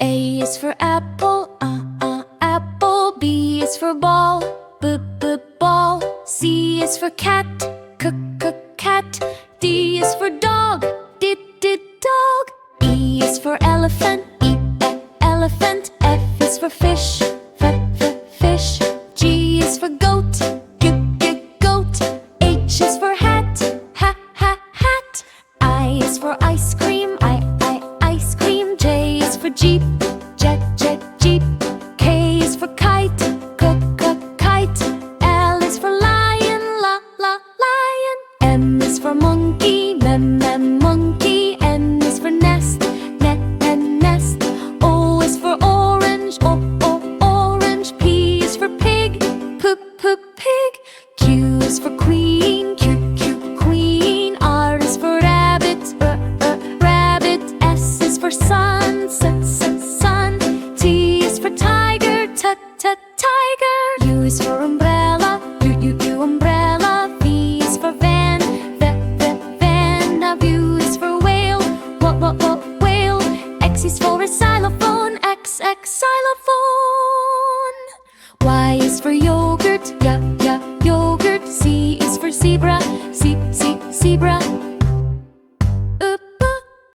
A is for apple, apple. B is for ball, ball. C is for cat, cat. D is for dog, dog. E is for elephant, elephant. F is for fish, fish. G is for goat, goat. H is for hat, hat. I is for ice cream, ice cream. J is for jeep, jeep. K is for kite, kite. L is for lion, lion. M is for monkey, monkey. N is for nest, nest. O is for orange, orange. P is for pig, pig. Q is for queen, queen. R is for rabbit, rabbit. S is for sun, sun. T is for tiger, tiger. U is for umbrella, umbrella. V is for van, van. W is for whale, whale. X is for a xylophone, xylophone. Y is for yogurt,